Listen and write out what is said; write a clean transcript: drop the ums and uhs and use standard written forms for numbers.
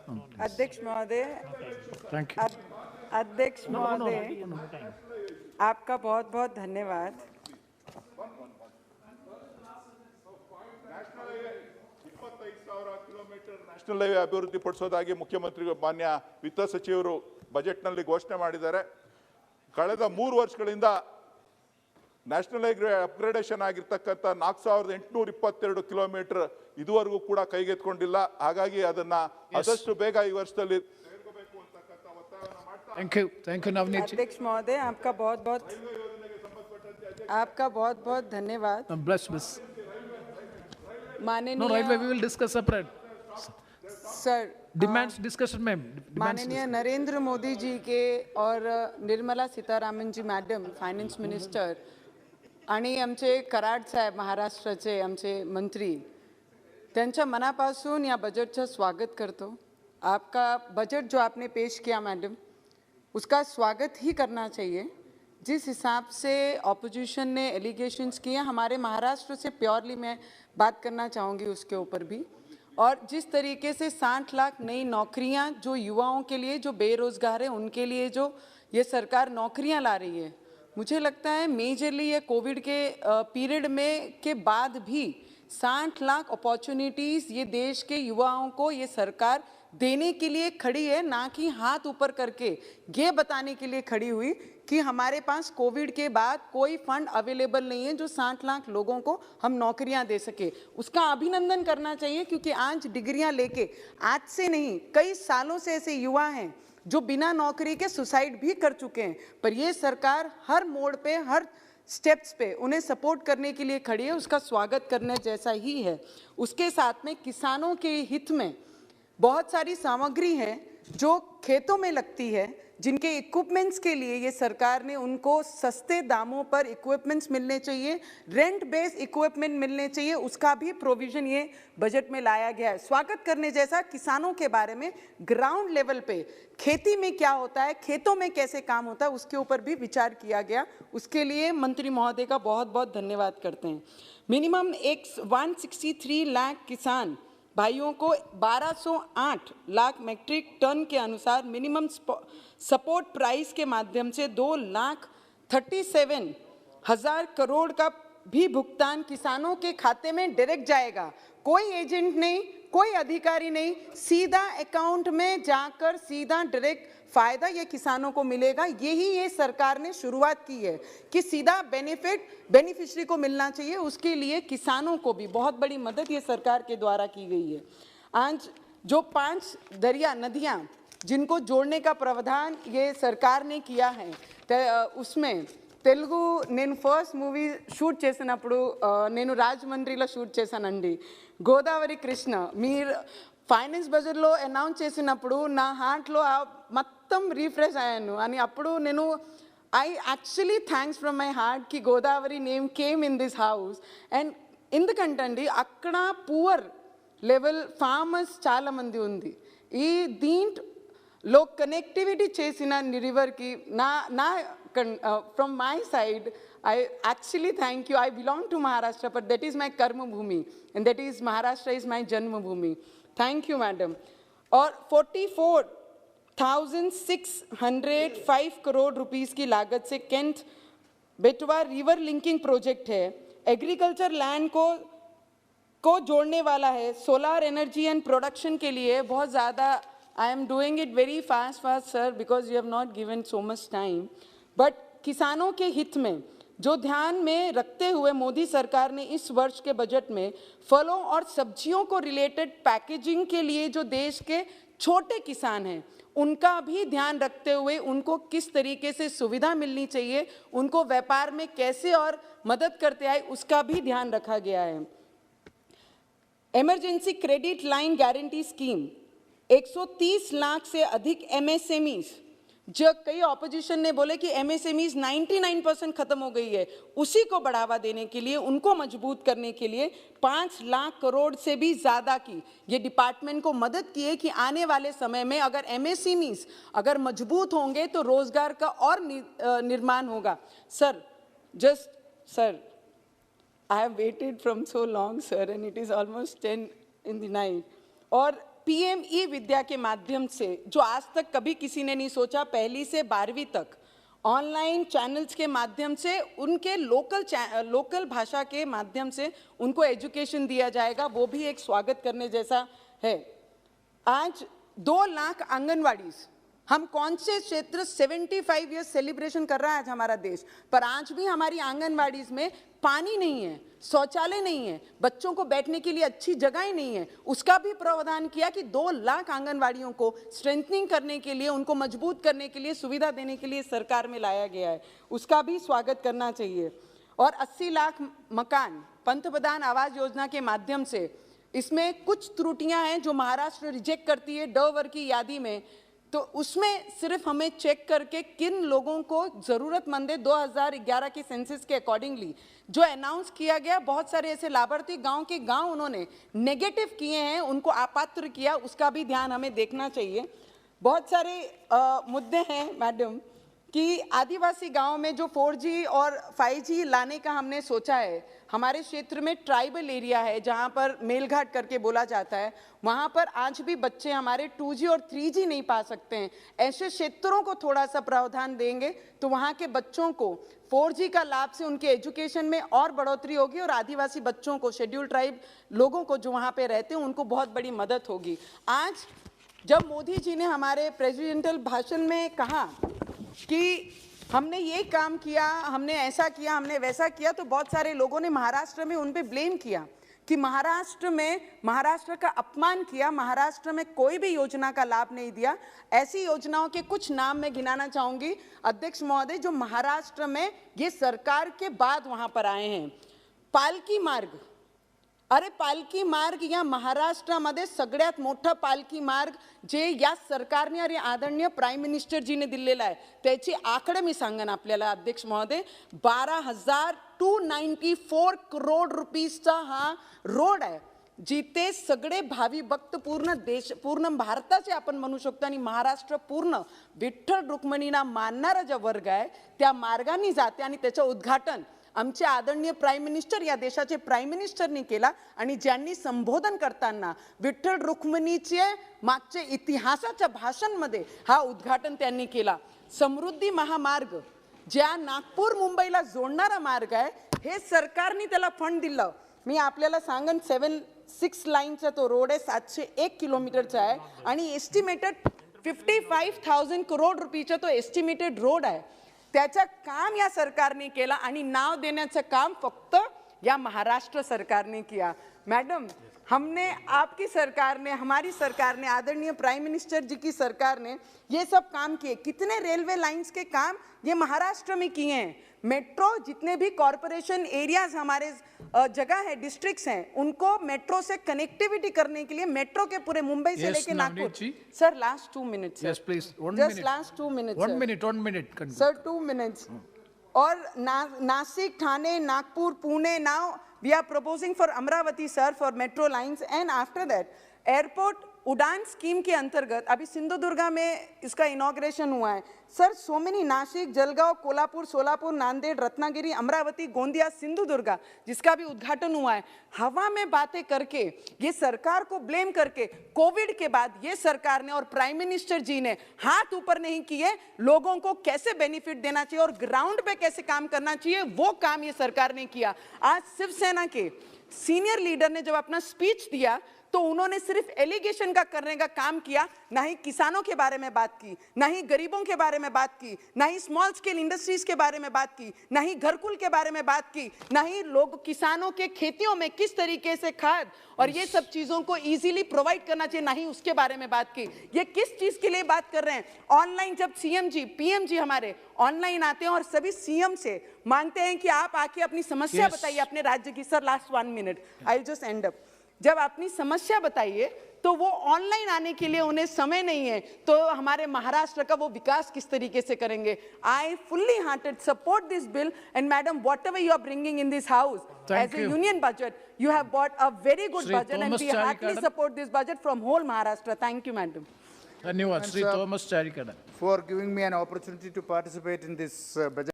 अध्यक्ष महोदय, Thank you. अध्यक्ष महोदय, आपका बहुत बहुत धन्यवाद। ನ್ಯಾಷನಲ್ ಹೈವೇ ಅಭಿವೃದ್ಧಿ ಪಡಿಸೋದಾಗಿ ಮುಖ್ಯಮಂತ್ರಿಗಳು ಮಾನ್ಯ ವಿತ್ತ ಸಚಿವರು ಬಜೆಟ್ನಲ್ಲಿ ಘೋಷಣೆ ಮಾಡಿದ್ದಾರೆ. ಕಳೆದ 3 ವರ್ಷಗಳಿಂದ ನ್ಯಾಷನಲ್ ಹೈವೇ ಅಪ್ಗ್ರೇಡೇಷನ್ ಆಗಿರ್ತಕ್ಕಂಥ 4822 ಕಿಲೋಮೀಟರ್ ಇದುವರೆಗೂ ಕೂಡ ಕೈಗೆತ್ತಿಕೊಂಡಿಲ್ಲ. ಹಾಗಾಗಿ ಅದನ್ನ ಆದಷ್ಟು ಬೇಗ ಈ ವರ್ಷದಲ್ಲಿ ಸೇರ್ಕೋಬೇಕು ಅಂತಕ್ಕಂಥ ಒತ್ತಾಯವನ್ನು ಮಾಡ್ತಾ Thank you, Navneet ji. अध्यक्ष महोदय, आपका बहुत बहुत धन्यवाद। Bless, miss. No, माननीय right away we will discuss separate. Sir, Demands discussion, ma'am. माननीय नरेंद्र मोदी जी के और निर्मला सीतारामन जी मॅडम फायनान्स मिनिस्टर आणि आमचे कराड साहेब महाराष्ट्राचे आमचे मंत्री, त्यांच्या मनापासून या बजटचं स्वागत करतो। आपका बजट जो आपने पेश किया मैडम, उसका स्वागत ही करना चाहिए। जिस हिसाब से ऑपोजिशन ने एलिगेशंस किए, हमारे महाराष्ट्र से प्योरली मैं बात करना चाहूँगी उसके ऊपर भी। और जिस तरीके से 60 लाख नई नौकरियां जो युवाओं के लिए, जो बेरोजगार हैं उनके लिए जो ये सरकार नौकरियां ला रही है, मुझे लगता है मेजरली ये कोविड के पीरियड में के बाद भी 60 लाख अपॉर्चुनिटीज़ ये देश के युवाओं को ये सरकार देने के लिए खड़ी है, ना कि हाथ ऊपर करके ये बताने के लिए खड़ी हुई कि हमारे पास कोविड के बाद कोई फंड अवेलेबल नहीं है जो 60 लाख लोगों को हम नौकरियां दे सके। उसका अभिनंदन करना चाहिए, क्योंकि आज डिग्रियां लेके, आज से नहीं कई सालों से ऐसे युवा हैं जो बिना नौकरी के सुसाइड भी कर चुके हैं, पर ये सरकार हर मोड़ पे, हर स्टेप्स पे उन्हें सपोर्ट करने के लिए खड़ी है। उसका स्वागत करने जैसा ही है। उसके साथ में किसानों के हित में बहुत सारी सामग्री है जो खेतों में लगती है, जिनके इक्विपमेंट्स के लिए ये सरकार ने उनको सस्ते दामों पर इक्विपमेंट्स मिलने चाहिए, रेंट बेस इक्विपमेंट मिलने चाहिए, उसका भी प्रोविजन ये बजट में लाया गया है। स्वागत करने जैसा, किसानों के बारे में ग्राउंड लेवल पे खेती में क्या होता है, खेतों में कैसे काम होता है, उसके ऊपर भी विचार किया गया। उसके लिए मंत्री महोदय का बहुत बहुत धन्यवाद करते हैं। मिनिमम 163 लाख किसान भाइयों को 1208 लाख मैट्रिक टन के अनुसार मिनिमम सपोर्ट प्राइस के माध्यम से 2,37,000 करोड़ का भी भुगतान किसानों के खाते में डायरेक्ट जाएगा। कोई एजेंट नहीं, कोई अधिकारी नहीं, सीधा अकाउंट में जाकर सीधा डायरेक्ट फायदा ये किसानों को मिलेगा। यही ये सरकार ने शुरुआत की है कि सीधा बेनिफिट बेनिफिशियरी को मिलना चाहिए। उसके लिए किसानों को भी बहुत बड़ी मदद ये सरकार के द्वारा की गई है। आज जो 5 दरिया नदियां जिनको जोड़ने का प्रावधान ये सरकार ने किया है, उसमें తెలుగు నేను ఫస్ట్ మూవీ షూట్ చేసినప్పుడు నేను రాజమండ్రిలో షూట్ చేశానండి. గోదావరి కృష్ణ మీరు ఫైనాన్స్ బడ్జెట్లో అనౌన్స్ చేసినప్పుడు నా హార్ట్లో మొత్తం రీఫ్రెష్ అయ్యాను. అని అప్పుడు నేను I actually thanks from my heart కి Godavari name came in this house. And ఎందుకంటండి అక్కడ పువర్ లెవెల్ ఫార్మర్స్ చాలామంది ఉంది. ఈ దీంట్లో కనెక్టివిటీ చేసిన రివర్కి నా from my side, I actually thank you. I belong to Maharashtra, but that is my karma bhumi, and that is Maharashtra is my janma bhumi. Thank you, madam. और 44,605 crore rupees की लागत से केंट बेटवा river linking project है, agriculture land को जोड़ने वाला है। सोलर एनर्जी एंड प्रोडक्शन के लिए बहुत ज़्यादा I am doing it very fast sir, because you have not given so much time. But किसानों के हित में जो ध्यान में रखते हुए मोदी सरकार ने इस वर्ष के बजट में फलों और सब्जियों को रिलेटेड पैकेजिंग के लिए जो देश के छोटे किसान हैं उनका भी ध्यान रखते हुए उनको किस तरीके से सुविधा मिलनी चाहिए, उनको व्यापार में कैसे और मदद करते आए, उसका भी ध्यान रखा गया है। Emergency credit line guarantee scheme 130 lakh से अधिक MSMEs, जो कई ऑपोजिशन ने बोले कि MSMEs 99% खत्म हो गई है, उसी को बढ़ावा देने के लिए, उनको मजबूत करने के लिए 5 लाख करोड़ से भी ज़्यादा की ये डिपार्टमेंट को मदद की है कि आने वाले समय में अगर MSMEs अगर मजबूत होंगे तो रोजगार का और निर्माण होगा। Sir I have waited from so long sir, and it is almost 10 in the night. और पीएमई विद्या के माध्यम से, जो आज तक कभी किसी ने नहीं सोचा, पहली से 12वीं तक ऑनलाइन चैनल्स के माध्यम से उनके लोकल भाषा के माध्यम से उनको एजुकेशन दिया जाएगा, वो भी एक स्वागत करने जैसा है। आज 2 लाख आंगनवाड़ी, हम कौन से क्षेत्र 75 ईयर्स सेलिब्रेशन कर रहा है आज हमारा देश, पर आज भी हमारी आंगनवाड़ीज में पानी नहीं है, शौचालय नहीं है, बच्चों को बैठने के लिए अच्छी जगह नहीं है। उसका भी प्रावधान किया कि 2 लाख आंगनवाड़ियों को स्ट्रेंथनिंग करने के लिए, उनको मजबूत करने के लिए, सुविधा देने के लिए सरकार में लाया गया है, उसका भी स्वागत करना चाहिए। और 80 लाख मकान पंतप्रधान आवास योजना के माध्यम से, इसमें कुछ त्रुटियां हैं जो महाराष्ट्र रिजेक्ट करती है ड वर्ग की यादी में, तो उसमें सिर्फ हमें चेक करके किन लोगों को ज़रूरतमंद है 2011 के सेंसस के अकॉर्डिंगली जो अनाउंस किया गया, बहुत सारे ऐसे लाभार्थी गांव उन्होंने नेगेटिव किए हैं, उनको अपात्र किया, उसका भी ध्यान हमें देखना चाहिए। बहुत सारे मुद्दे हैं मैडम कि आदिवासी गांव में जो 4G और 5G लाने का हमने सोचा है, हमारे क्षेत्र में ट्राइबल एरिया है जहां पर मेलघाट करके बोला जाता है, वहां पर आज भी बच्चे हमारे 2G और 3G नहीं पा सकते हैं। ऐसे क्षेत्रों को थोड़ा सा प्रावधान देंगे तो वहां के बच्चों को 4G का लाभ से उनके एजुकेशन में और बढ़ोतरी होगी और आदिवासी बच्चों को, शेड्यूल ट्राइब लोगों को जो वहाँ पे रहते हैं उनको बहुत बड़ी मदद होगी। आज जब मोदी जी ने हमारे प्रेसिडेंशियल भाषण में कहा कि हमने ये काम किया, हमने ऐसा किया, हमने वैसा किया, तो बहुत सारे लोगों ने महाराष्ट्र में उन पे ब्लेम किया कि महाराष्ट्र का अपमान किया, महाराष्ट्र में कोई भी योजना का लाभ नहीं दिया। ऐसी योजनाओं के कुछ नाम मैं गिनाना चाहूंगी अध्यक्ष महोदय, जो महाराष्ट्र में ये सरकार के बाद वहां पर आए हैं। पालकी मार्ग, अरे पालकी मार्ग या महाराष्ट्रामध्ये सगळ्यात मोठा पालकी मार्ग जे या सरकारने आणि आदरणीय प्राईम मिनिस्टर जीने दिलेला आहे, त्याची आकडे मी सांगेन आपल्याला अध्यक्ष महोदय, 12,294 करोड रुपीसचा हा रोड आहे, जिथे सगळे भावी भक्त पूर्ण भारताचे आपण म्हणू शकतो आणि महाराष्ट्र पूर्ण विठ्ठल रुक्मिणीला मानणारा जो वर्ग आहे त्या मार्गाने जाते आणि त्याचं उद्घाटन आमचे आदरणीय प्राईम मिनिस्टर, या देशाचे प्राईम मिनिस्टरनी केला आणि ज्यांनी संबोधन करताना विठ्ठल रुक्मिणीचे मागचे इतिहासाच्या भाषणमध्ये हा उद्घाटन त्यांनी केला। समृद्धी महामार्ग ज्या नागपूर मुंबईला जोडणारा मार्ग आहे, हे सरकारने त्याला फंड दिलं। मी आपल्याला सांगन 6 लाईनचा तो रोड आहे, 701 किलोमीटरचा आहे आणि एस्टिमेटेड 55,000 करोड रुपयाचा तो एस्टिमेटेड रोड आहे। त्याचं काम या सरकारने केला आणि नाव देण्याचं काम फक्त या महाराष्ट्र सरकारने किया। मैडम, हमने आपकी सरकार ने, हमारी सरकार ने, आदरणीय प्राइम मिनिस्टर जी की सरकार ने ये सब काम किए। कितने रेलवे लाइंस के काम ये महाराष्ट्र में किए हैं। मेट्रो, जितने भी कॉरपोरेशन एरियाज हमारे जगह है, डिस्ट्रिक्ट्स हैं, उनको मेट्रो से कनेक्टिविटी करने के लिए मेट्रो के पूरे मुंबई से लेके Nagpur. Sir last 2 minutes. Yes, please. 1 Just minute. last 2 minutes. 1 minute. 1 minute. Conclude. Sir, 2 minutes. और Nashik, Thane, Nagpur, Pune, now we are proposing for Amravati, sir, for metro lines, and after that airport UDAN scheme के अंतर्गत अभी सिंधुदुर्गा में इसका इनॉग्रेशन हुआ है। Sir, so many, Nashik, Jalgaon, Kolhapur, Solapur, Nanded, Ratnagiri, Amravati, Gondia, Sindhudurg, जिसका भी उद्घाटन हुआ है। हवा में बातें करके, ये सरकार को ब्लेम करके, कोविड के बाद ये सरकार ने और प्राइम मिनिस्टर जी ने हाथ ऊपर नहीं किए, लोगों को कैसे बेनिफिट देना चाहिए और ग्राउंड पे कैसे काम करना चाहिए, वो काम ये सरकार ने किया। आज शिवसेना के सीनियर लीडर ने जब अपना स्पीच दिया तो उन्होंने सिर्फ एलिगेशन का करने का काम किया, ना ही किसानों के बारे में बात की, ना ही गरीबों के बारे में बात की, ना ही स्मॉल स्केल इंडस्ट्रीज के बारे में बात की, ना ही घरकुल के बारे में बात की, ना ही लोग किसानों के खेतियों में किस तरीके से खाद और ये सब चीजों को इजीली प्रोवाइड करना चाहिए, ना ही उसके बारे में बात की। ये किस चीज के लिए बात कर रहे हैं? ऑनलाइन जब सीएम जी, पीएम जी हमारे ऑनलाइन आते हैं और सभी सीएम से मांगते हैं कि आप आके अपनी समस्या बताइए अपने राज्य की। Sir last 1 minute, I just and up. जब अपनी समस्या बताइए तो वो ऑनलाइन आने के लिए उन्हें समय नहीं है, तो हमारे महाराष्ट्र का वो विकास किस तरीके से करेंगे? I fully hearted support this bill and madam, whatever you are bringing in this house as a union budget, you have brought a very good budget and we heartily support this budget from whole Maharashtra. Thank you, madam. धन्यवाद. Sri Thomas Charikada. For giving me an opportunity to participate in this budget.